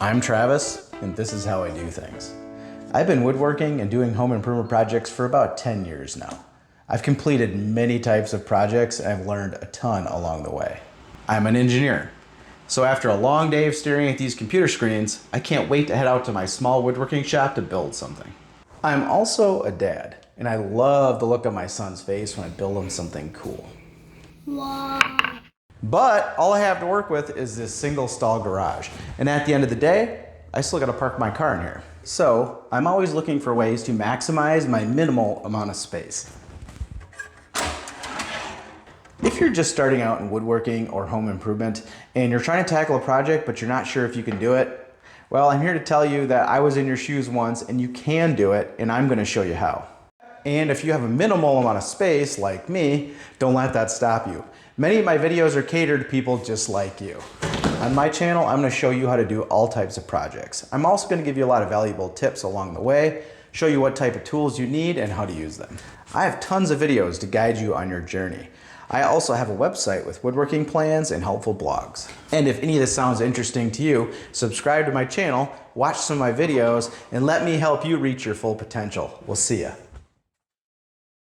I'm Travis, and this is how I do things. I've been woodworking and doing home improvement projects for about 10 years now. I've completed many types of projects and I've learned a ton along the way. I'm an engineer, so after a long day of staring at these computer screens, I can't wait to head out to my small woodworking shop to build something. I'm also a dad, and I love the look on my son's face when I build him something cool. Wow. But all I have to work with is this single stall garage. And at the end of the day, I still gotta park my car in here. So I'm always looking for ways to maximize my minimal amount of space. If you're just starting out in woodworking or home improvement and you're trying to tackle a project but you're not sure if you can do it, well, I'm here to tell you that I was in your shoes once and you can do it, and I'm gonna show you how. And if you have a minimal amount of space like me, don't let that stop you. Many of my videos are catered to people just like you. On my channel, I'm going to show you how to do all types of projects. I'm also going to give you a lot of valuable tips along the way, show you what type of tools you need and how to use them. I have tons of videos to guide you on your journey. I also have a website with woodworking plans and helpful blogs. And if any of this sounds interesting to you, subscribe to my channel, watch some of my videos, and let me help you reach your full potential. We'll see ya.